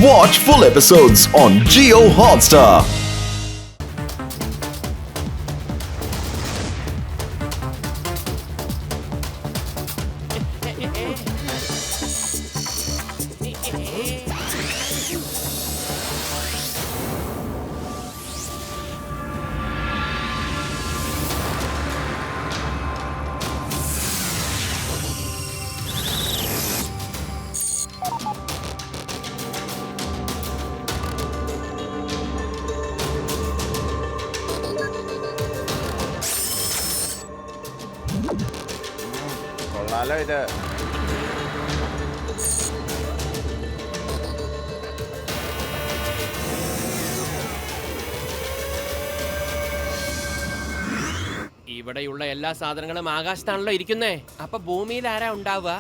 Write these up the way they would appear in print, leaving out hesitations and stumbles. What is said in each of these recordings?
Watch full episodes on Jio Hotstar. കൊള്ളാലോ ഇത്. ഇവിടെയുള്ള എല്ലാ സാധനങ്ങളും ആകാശത്താണല്ലോ ഇരിക്കുന്നേ. അപ്പൊ ഭൂമിയിൽ ആരാ ഉണ്ടാവുക?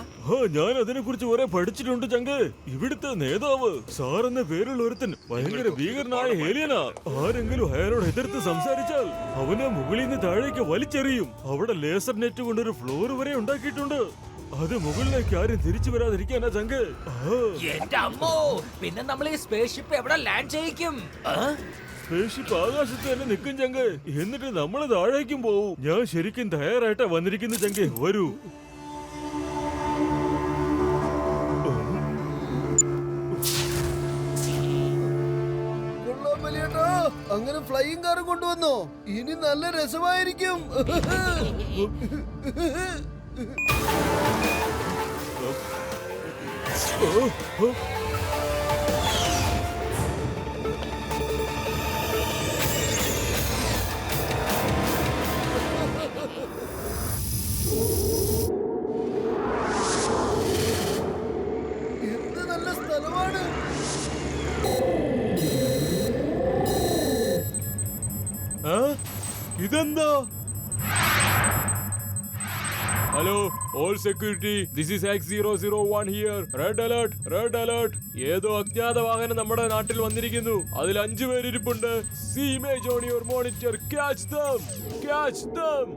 ഞാൻ അതിനെ കുറിച്ച് കുറെ പഠിച്ചിട്ടുണ്ട് ചങ്ക്. ഇവിടുത്തെ നേതാവ് സാർ എന്ന പേരുള്ള ഒരുത്തൻ ഭയങ്കര ഭീകരനായ ഏലിയനാ. ആരെങ്കിലും അയാളോട് എതിർത്ത് സംസാരിച്ചാൽ അവനെ മുകളിൽ നിന്ന് താഴേക്ക് വലിച്ചെറിയും. അവിടെ ലേസർ നെറ്റ് കൊണ്ടൊരു ഫ്ലോർ വരെ ഉണ്ടാക്കിയിട്ടുണ്ട്. അത് മുകളിലേക്ക് ആരും തിരിച്ചു വരാതിരിക്കാനാ ചങ്ക്. എന്റെ അമ്മോ, പിന്നെ നമ്മൾ ഈ സ്പേസ് ഷിപ്പ് എവിടെ ലാൻഡ് ചെയ്യിക്കും? സ്പേസ്ഷിപ്പ് ആകാശത്ത് തന്നെ നിൽക്കും ചങ്ക്. എന്നിട്ട് നമ്മൾ താഴേക്കും പോവും. ഞാൻ ശരിക്കും തയ്യാറായിട്ടാ വന്നിരിക്കുന്നു ചങ്ക്. വരൂ. അങ്ങനെ ഫ്ലൈയിങ് കാർ കൊണ്ടുവന്നോ? ഇനി നല്ല രസമായിരിക്കും. എന്ത് നല്ല സ്ഥലമാണ്. ഇതെന്താ? Hello all security, this is X001 here. Red alert, red alert. ഏതോ അജ്ഞാത വാഹനം നമ്മുടെ നാട്ടിൽ വന്നിരിക്കുന്നു. അതിൽ 5 പേരിരിപ്പുണ്ട്. See image on your monitor. Catch them, catch them.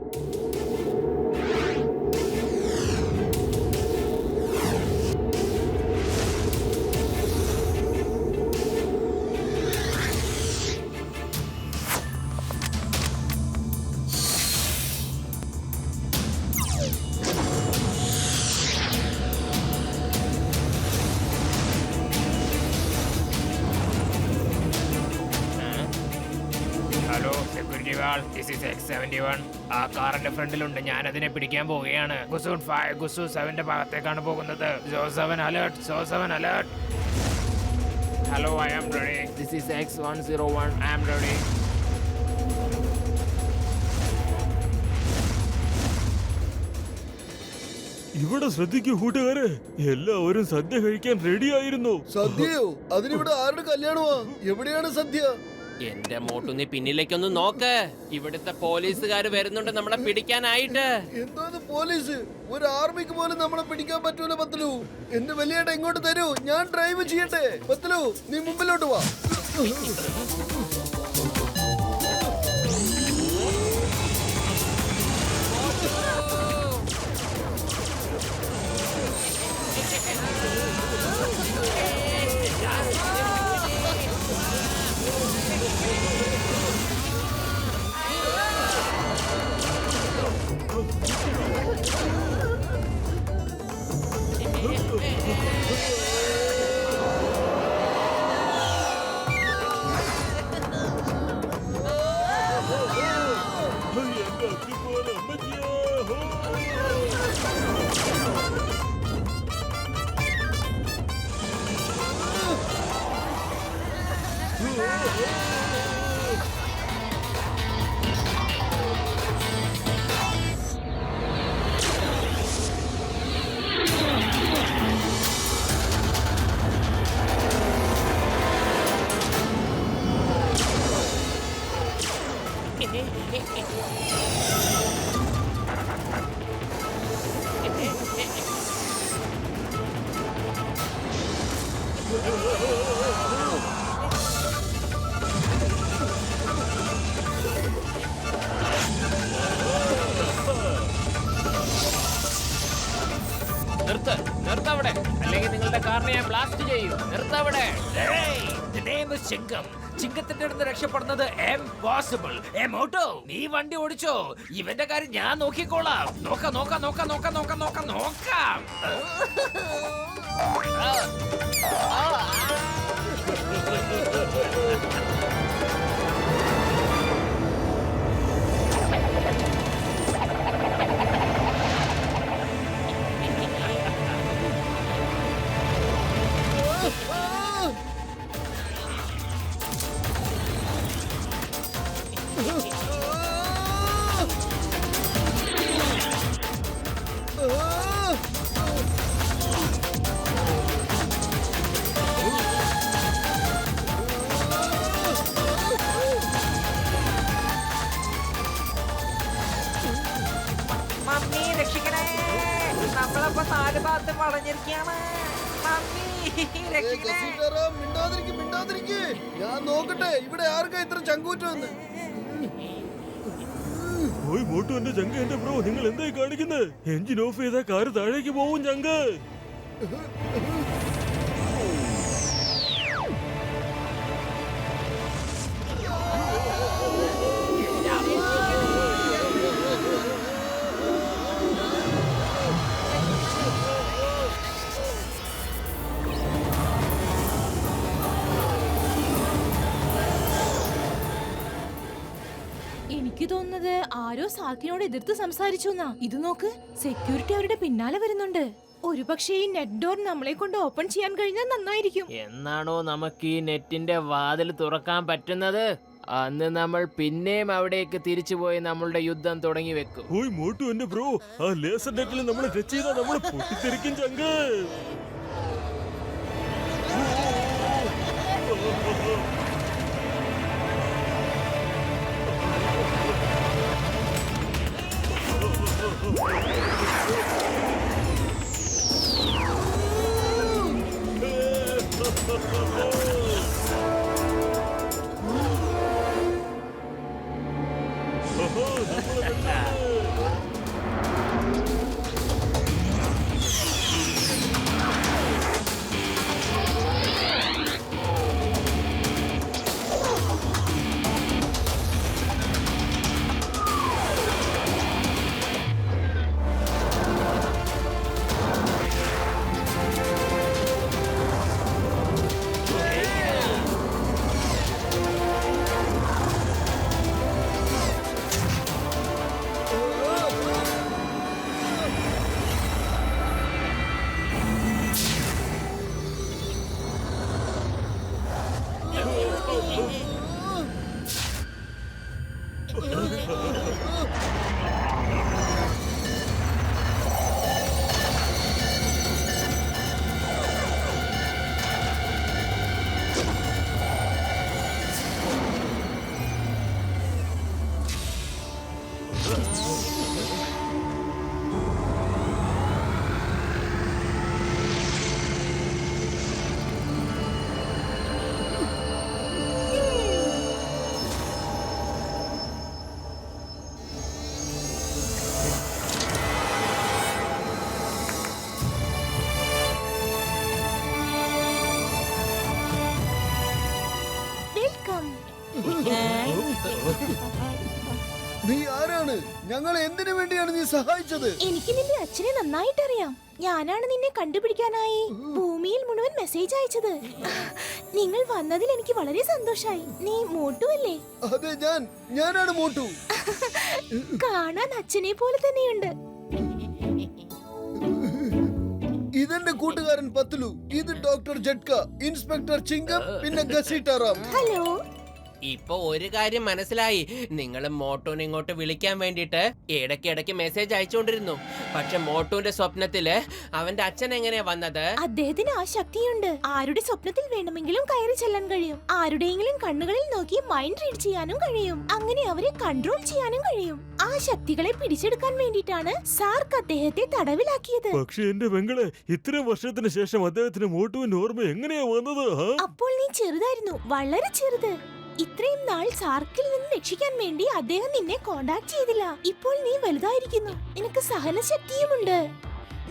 Hello security wall, this is X71. ആ കാറിന്റെ ഫ്രണ്ടിലുണ്ട്. ഞാൻ അതിനെ പിടിക്കാൻ പോവുകയാണ്. ഗുസൂൺ 5 ഗുസു 7ന്റെ ഭാഗത്തേക്കാണ് പോകുന്നത്. So 7 alert, so 7 alert. Hello, I am ready. This is X101. I am ready. ഇവിടെ ശ്രദ്ധിക്കൂ കൂട്ടുകാരെ, എല്ലാവരും സദ്യ കഴിക്കാൻ റെഡി ആയിരുന്നു. സദ്യയോ? അതിനിവിടെ ആരുടെ കല്യാണമാ? എവിടെയാണ് സദ്യ? എന്റെ മോട്ടു, നീ പിന്നിലേക്കൊന്ന് നോക്ക്. ഇവിടുത്തെ പോലീസുകാർ വരുന്നുണ്ട് നമ്മളെ പിടിക്കാനായിട്ട്. എന്തോന്ന് പോലീസ്? ഒരു ആർമിക്ക് പോലും നമ്മളെ പിടിക്കാൻ പറ്റൂല പത്തലു. എന്റെ വലിയേട്ട ഇങ്ങോട്ട് തരൂ, ഞാൻ ഡ്രൈവ് ചെയ്യട്ടെ. പത്തലു, നീ മുമ്പിലോട്ട് വാ. എന്റെ അത്തിപോലെ അമ്മച്ചിയേ, ഹോ. നിർത്തവിടെ, അല്ലെങ്കിൽ നിങ്ങളുടെ കാറിനെ ഞാൻ ബ്ലാസ്റ്റ് ചെയ്യും. നിർത്തവിടെ. ചിങ്കം ചിങ്കത്തിന്റെ അടുത്ത് രക്ഷപ്പെടുന്നത് എംപോസിബിൾ. മോട്ടോ നീ വണ്ടി ഓടിച്ചോ, ഇവന്റെ കാര്യം ഞാൻ നോക്കിക്കോളാം. നോക്കാം നോക്കാം നോക്കാം നോക്കാം നോക്കാം നോക്കാം നോക്കാം. മമ്മി രക്ഷിക്കണേ, നമ്മളപ്പോ നാല് ഭാഗത്ത് വളഞ്ഞിരിക്കാണ്. മമ്മി രക്ഷിക്കണേ. സീതാറാം, മിണ്ടാതിരിക്ക്, മിണ്ടാതിരിക്ക്. ഞാൻ നോക്കട്ടെ ഇവിടെ ആർക്കാ ഇത്ര ചങ്കൂറ്റമെന്ന്. ഓയ് മോട്ടു എന്റെ ചങ്ക്, എന്റെ ബ്രോ, നിങ്ങൾ എന്തായി കാണിക്കുന്നത്? എഞ്ചിൻ ഓഫ് ചെയ്താൽ കാറ് താഴേക്ക് പോവും ചങ്ക്. എനിക്ക് തോന്നുന്നത് ആരോ സാക്കിനോട് എതിർത്ത് സംസാരിച്ചു എന്നാ. ഇത് നോക്ക്, സെക്യൂരിറ്റി അവരുടെ പിന്നാലെ വരുന്നുണ്ട്. ഒരുപക്ഷെ ഈ നെറ്റ് ഡോർ നമ്മളെ കൊണ്ട് ഓപ്പൺ ചെയ്യാൻ കഴിഞ്ഞാൽ നന്നായിരിക്കും. എന്നാണോ നമുക്ക് ഈ നെറ്റിന്റെ വാതിൽ തുറക്കാൻ പറ്റുന്നത്, അന്ന് നമ്മൾ പിന്നെയും അവിടേക്ക് തിരിച്ചുപോയി നമ്മളുടെ യുദ്ധം തുടങ്ങി വെക്കും. ഓയ് മോട്ടു എന്റെ ബ്രോ, ആ ലേസർ നെറ്റിൽ നമ്മൾ ടച്ച് ചെയ്താൽ നമ്മൾ പൊട്ടിത്തെറിക്കും ചങ്ക്. നീ ആരാണ്? ഞങ്ങൾ എന്തിനു വേണ്ടിയാണ് നീ സഹായിച്ചത്? എനിക്ക് നിന്റെ അച്ഛനെ നന്നായിട്ടറിയാം. ഞാനാണ് നിന്നെ കണ്ടുപിടിക്കാനായി ഭൂമിയിൽ മുഴുവൻ മെസ്സേജ് അയച്ചത്. നിങ്ങൾ വന്നതിൽ എനിക്ക് വളരെ സന്തോഷായി. നീ മോട്ടു അല്ലേ? അതെ, ഞാനാണ് മോട്ടു. കാണാൻ അച്ഛനെ പോലെ തന്നെയുണ്ട്. ഇതെന്റെ കൂട്ടുകാരൻ പത്ലു, ഇത് ഡോക്ടർ ജഡ്ക, ഇൻസ്പെക്ടർ ചിങ്കം, പിന്നെ ഗസീട്ടാറാം. ഹലോ. ഇപ്പൊ ഒരു കാര്യം മനസ്സിലായി. നിങ്ങൾ മോട്ടോനെ ഇങ്ങോട്ട് വിളിക്കാൻ വേണ്ടിട്ട് ഇടയ്ക്കിടയ്ക്ക് മെസ്സേജ് അയച്ചുകൊണ്ടിരുന്നു. പക്ഷെ മോട്ടോന്റെ സ്വപ്നത്തില് അവന്റെ അച്ഛൻ എങ്ങനെയാ വന്നത്? അദ്ദേഹത്തിന് ആ ശക്തിയുണ്ട്. ആരുടെ സ്വപ്നത്തിൽ വേണമെങ്കിലും കയറി ചെല്ലാൻ കഴിയും. ആരുടെയെങ്കിലും കണ്ണുകളിൽ നോക്കി മൈൻഡ് റീഡ് ചെയ്യാനും കഴിയും. അങ്ങനെ അവരെ കൺട്രോൾ ചെയ്യാനും കഴിയും. ആ ശക്തികളെ പിടിച്ചെടുക്കാൻ വേണ്ടിയിട്ടാണ് സാർക്ക് അദ്ദേഹത്തെ തടവിലാക്കിയത്. പക്ഷെ എന്റെ പെങ്ങളെ, ഇത്രയും വർഷത്തിന് ശേഷം അദ്ദേഹത്തിന് മോട്ടുവിന്റെ ഓർമ്മ എങ്ങനെയാ വന്നത്? അപ്പോൾ നീ ചെറുതായിരുന്നു, വളരെ ചെറുത്. ഇത്രയും നാൾ സാർക്കിൽ നിന്ന് രക്ഷിക്കാൻ വേണ്ടി അദ്ദേഹം നിന്നെ കോണ്ടാക്ട് ചെയ്തില്ല. ഇപ്പോൾ നീ വലുതായിരിക്കുന്നു, നിനക്ക് സഹനശക്തിയുമുണ്ട്.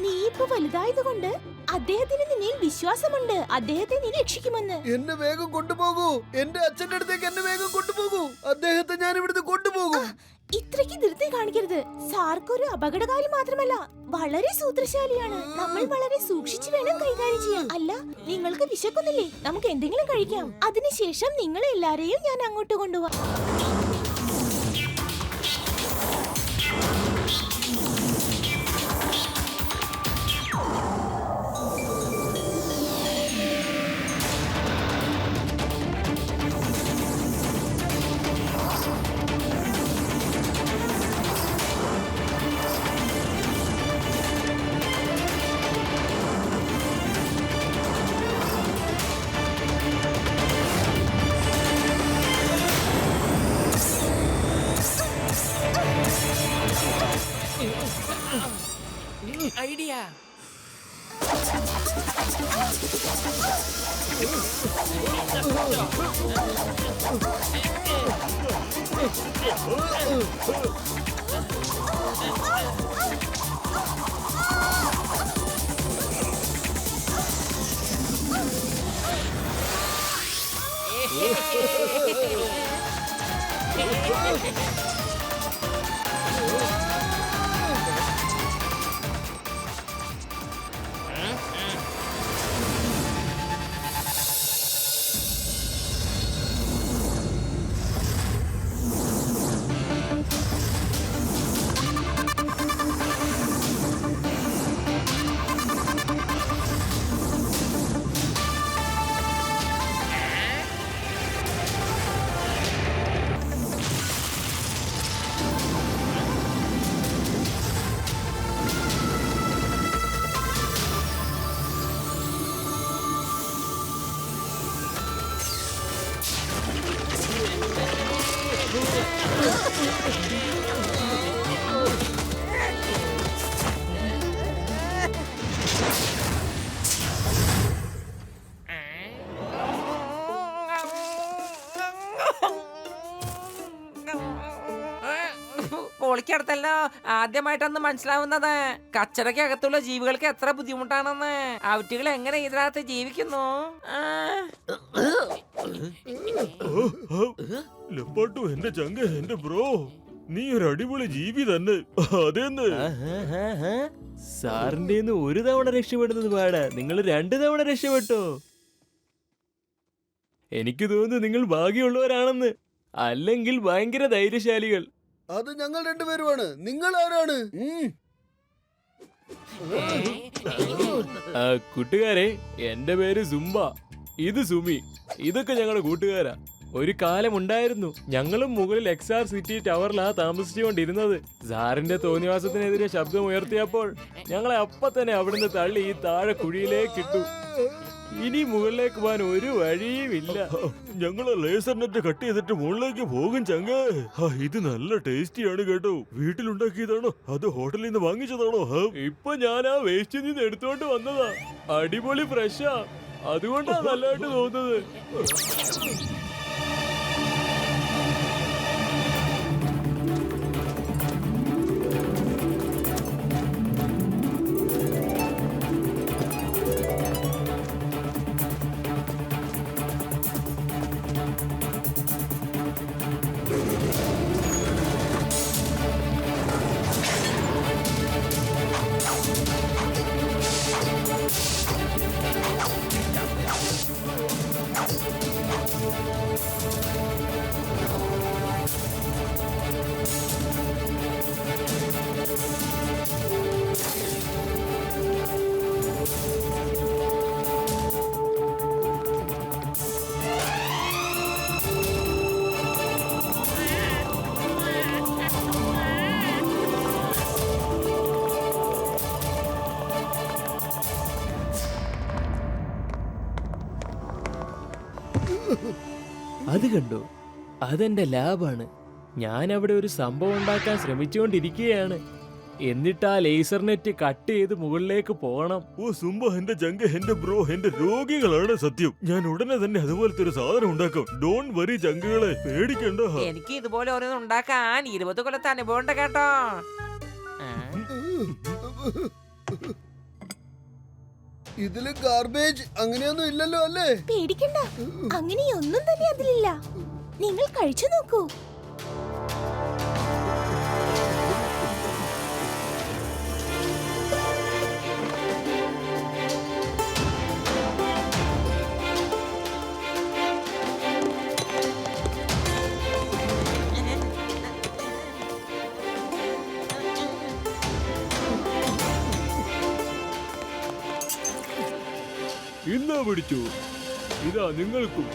നീ ഇപ്പൊ വലുതായതുകൊണ്ട് അദ്ദേഹത്തിന് നിന്നിൽ വിശ്വാസമുണ്ട്. അദ്ദേഹത്തെ നീ രക്ഷിക്കുമെന്ന്. എന്നെ വേഗം കൊണ്ടുപോകൂ. എന്റെ അച്ഛന്റെ അടുത്തേക്ക് എന്നെ വേഗം കൊണ്ടുപോകൂ. അദ്ദേഹത്തെ ഞാൻ ഇവിടുന്ന് കൊണ്ടുപോകും. ഇത്രയ്ക്ക് ധൃതി കാണിക്കരുത്. സാർക്ക് ഒരു അപകടകാരി മാത്രമല്ല, വളരെ സൂത്രശാലിയാണ്. നമ്മൾ വളരെ സൂക്ഷിച്ചു വേണം കൈകാര്യം ചെയ്യാൻ. അല്ല, നിങ്ങൾക്ക് വിശക്കുന്നില്ലേ? നമുക്ക് എന്തെങ്കിലും കഴിക്കാം. അതിനുശേഷം നിങ്ങൾ എല്ലാരെയും ഞാൻ അങ്ങോട്ട് കൊണ്ടുപോവാം. ഐഡിയ. പൊളിക്കടുത്തല്ലോ ആദ്യമായിട്ടൊന്ന് മനസ്സിലാവുന്നത്. കച്ചറയ്ക്കകത്തുള്ള ജീവികൾക്ക് എത്ര ബുദ്ധിമുട്ടാണെന്ന്. ഔറ്റുകൾ എങ്ങനെ ഇതിനകത്ത് ജീവിക്കുന്നു. ലപ്പാട്ടു, എന്റെ ചങ്ക്, എന്റെ ബ്രോ, നീ ഒരു അടിപൊളി ജീവി തന്നെ. അതേന്ന് സാറിന്റെ ഒരു തവണ രക്ഷപ്പെടുന്നത് പാടാ, നിങ്ങൾ 2 തവണ രക്ഷപ്പെട്ടോ. എനിക്ക് തോന്നുന്നു നിങ്ങൾ ഭാഗ്യമുള്ളവരാണെന്ന്, അല്ലെങ്കിൽ ഭയങ്കര ധൈര്യശാലികൾ. അത് ഞങ്ങൾ രണ്ടുപേരുമാണ്. നിങ്ങൾ ആരാണ്? കൂട്ടുകാരെ, എന്റെ പേര് സുംബ, ഇത് സുമി, ഇതൊക്കെ ഞങ്ങളുടെ കൂട്ടുകാരാ. ഒരു കാലം ഉണ്ടായിരുന്നു, ഞങ്ങളും മുകളിൽ XR സിറ്റി ടവറിലാ താമസിച്ചുകൊണ്ടിരുന്നത്. സാറിന്റെ തോന്നിവാസത്തിനെതിരെ ശബ്ദം ഉയർത്തിയപ്പോൾ ഞങ്ങളെ അപ്പൊ തന്നെ അവിടുന്ന് തള്ളി ഈ താഴെ കുഴിയിലേക്ക് ഇട്ടു. ഇനി മുകളിലേക്ക് പോകാൻ ഒരു വഴിയുമില്ല. ഞങ്ങള് ലേസർ നെറ്റ് കട്ട് ചെയ്തിട്ട് മുകളിലേക്ക് പോകും ചങ്ക്. ഇത് നല്ല ടേസ്റ്റിയാണ് കേട്ടോ. വീട്ടിലുണ്ടാക്കിയതാണോ അത് ഹോട്ടലിൽ നിന്ന് വാങ്ങിച്ചതാണോ? ഇപ്പൊ ഞാൻ ആ വേസ്റ്റിൽ നിന്ന് എടുത്തോണ്ട് വന്നതാ. അടിപൊളി ഫ്രഷാ, അതുകൊണ്ടാ നല്ലതായിട്ട് തോന്നുന്നത്. അത് കണ്ടോ, അതെന്റെ ലാബാണ്. ഞാൻ അവിടെ ഒരു സംഭവം ഉണ്ടാക്കാൻ ശ്രമിച്ചുകൊണ്ടിരിക്കുകയാണ്. എന്നിട്ട് ആ ലേസർ നെറ്റ് കട്ട് ചെയ്ത് മുകളിലേക്ക് പോകണം. ഓ സുംബ, എന്റെ ചങ്ക്, എന്റെ ബ്രോ, എന്റെ രോഗികളാണ് സത്യം. ഞാൻ ഉടനെ തന്നെ അതുപോലത്തെ ഒരു സാധനം ഉണ്ടാക്കും. ഡോൺ വരി ചങ്കുകളെ, പേടിക്കണ്ട. എനിക്ക് ഇതുപോലെ ഓരോന്ന് ഉണ്ടാക്കാൻ 20 കൊല്ലത്തെ അനുഭവം ഉണ്ട് കേട്ടോ. ഇതില് ഗാർബേജ് അങ്ങനെയൊന്നും ഇല്ലല്ലോ അല്ലേ? പേടിക്കണ്ട, അങ്ങനെയൊന്നും തന്നെ അതിലില്ല. നിങ്ങൾ കഴിച്ചു നോക്കൂ. ഇന്നാ പിടിച്ചു, ഇതാ നിങ്ങൾക്കും.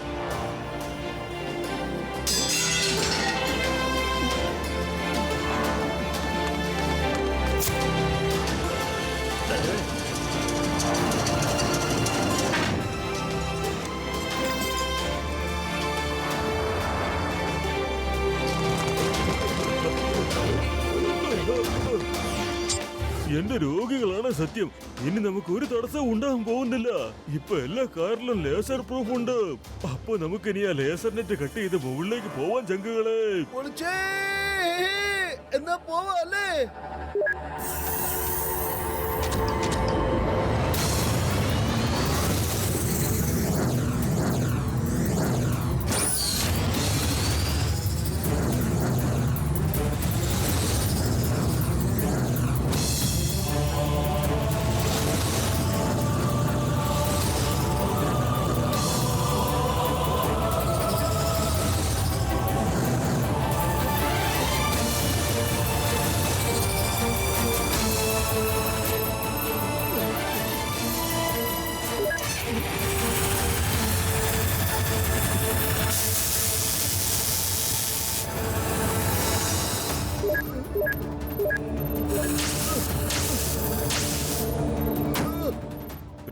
എന്റെ രോഗികളാണ് സത്യം. ഇനി നമുക്ക് ഒരു തടസ്സവും ഉണ്ടാകാൻ പോകുന്നില്ല. ഇപ്പൊ എല്ലാ കാറിലും ലേസർ പ്രൂഫ് ഉണ്ട്. അപ്പൊ നമുക്ക് ഇനി ആ ലേസർ നെറ്റ് കട്ട് ചെയ്ത് മുകളിലേക്ക് പോവാൻ ചങ്കുകളെ. പൊളിച്ചേ, എന്നാ പോവാ അല്ലേ?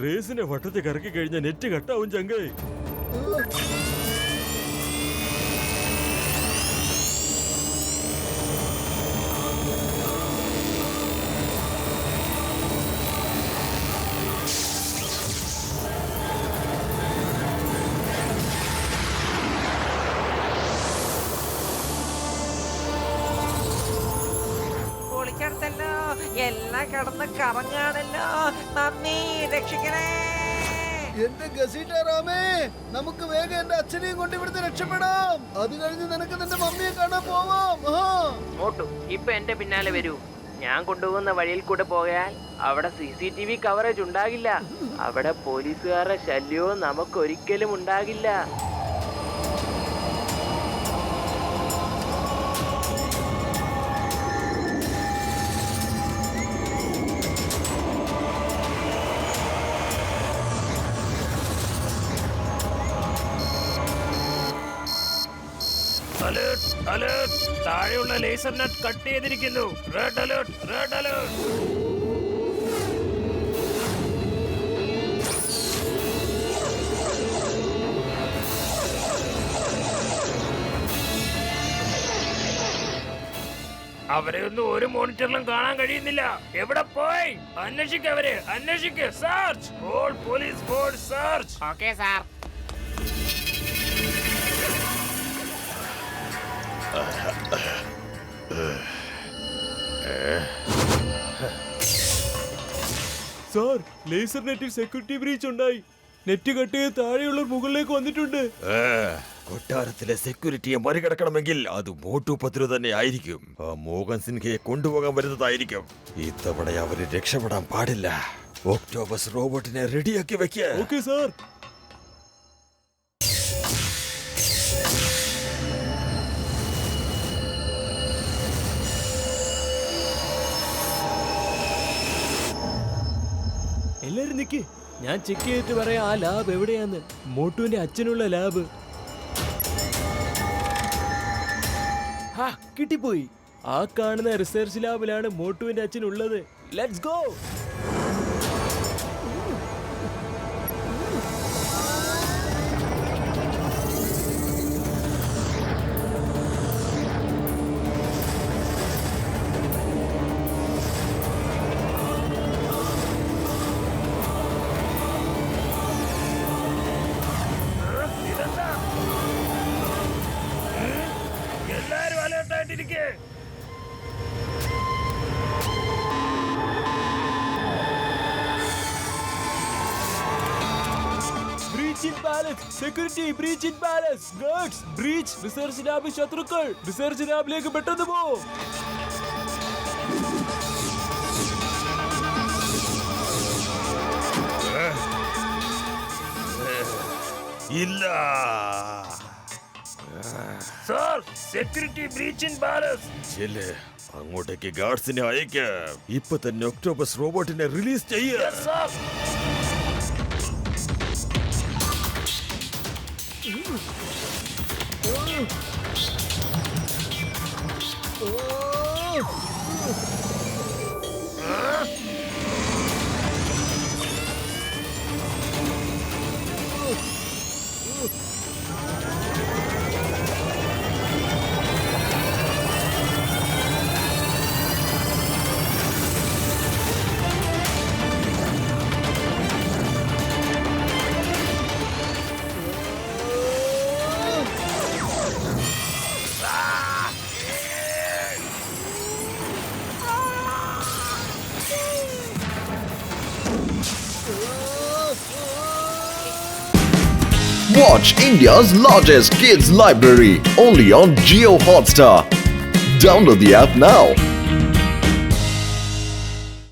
റേസിനെ വട്ടത്തെ കറക്കി കഴിഞ്ഞാൽ നെറ്റ് കട്ടാവും ചങ്കേ. പൊളിക്കടുത്തല്ലോ, എല്ലാം കിടന്ന് കറങ്ങാണല്ലോ. നന്ദി, രക്ഷിക്കണേ. എന്റെ ഗസീറ്റാറാമേ, നമുക്ക് വേഗം എന്റെ അച്ഛനെയും കൊണ്ട് ഇവിടുന്ന് രക്ഷപ്പെടാം. അത് കഴിഞ്ഞ് നിനക്ക് നിന്റെ മമ്മിയെ കാണാൻ പോവാം. മോട്ടു, ഇപ്പൊ എന്റെ പിന്നാലെ വരൂ. ഞാൻ കൊണ്ടുപോകുന്ന വഴിയിൽ കൂടെ പോയാൽ അവിടെ CCTV കവറേജ് ഉണ്ടാകില്ല. അവിടെ പോലീസുകാരുടെ ശല്യവും നമുക്കൊരിക്കലും ഉണ്ടാകില്ല. അലേർട്ട്, അലേർട്ട്, താഴെയുള്ള ലേസർ നെറ്റ് കട്ട് ചെയ്തിരിക്കുന്നു. Red alert, red alert. അവരെ ഒന്നും ഒരു മോണിറ്ററിലും കാണാൻ കഴിയുന്നില്ല. എവിടെ പോയി? അന്വേഷിക്കവരെ, അന്വേഷിക്ക്. Search all police force, search. Okay sir. Sir, laser നെറ്റിൽ സെക്യൂരിറ്റി ബ്രീച്ച് ഉണ്ടായി. നെറ്റ് കട്ട് ചെയ്ത് താഴെയുള്ള മുകളിലേക്ക് വന്നിട്ടുണ്ട്. കൊട്ടാരത്തിലെ സെക്യൂരിറ്റിയെ മറികടക്കണമെങ്കിൽ അത് മോട്ടു പത്രു തന്നെ ആയിരിക്കും. ആ മോഹൻ സിൻഹയെ കൊണ്ടുപോകാൻ വരുന്നതായിരിക്കും. ഇത്തവണ അവര് രക്ഷപ്പെടാൻ പാടില്ല. ഒക്ടോബസ് റോബോട്ടിനെ റെഡിയാക്കി വെക്ക. Okay sir. എല്ലാരും നിക്ക്, ഞാൻ ചെക്ക് ചെയ്തിട്ട് പറയാം ആ ലാബ് എവിടെയാന്ന്. മോട്ടുവിന്റെ അച്ഛനുള്ള ലാബ്. ഹാ, കിട്ടിപ്പോയി. ആ കാണുന്ന റിസർച്ച് ലാബിലാണ് മോട്ടുവിന്റെ അച്ഛൻ ഉള്ളത്. Let's go. Palace security breach in palace guards breach research lab ശത്രുക്കൾ റിസർച്ച് ലാബിലേക്ക് പെട്ടെന്ന് പോ ഇല്ല. Sir security breach in palace. ചെല്ല്, അങ്ങോട്ടേക്ക് ഗാർഡ്സിനെ അയക്ക്. ഇപ്പൊ തന്നെ ഒക്ടോബസ് റോബോട്ടിനെ റിലീസ് ചെയ്യ. Watch India's largest kids library only on Jio Hotstar. Download the app now.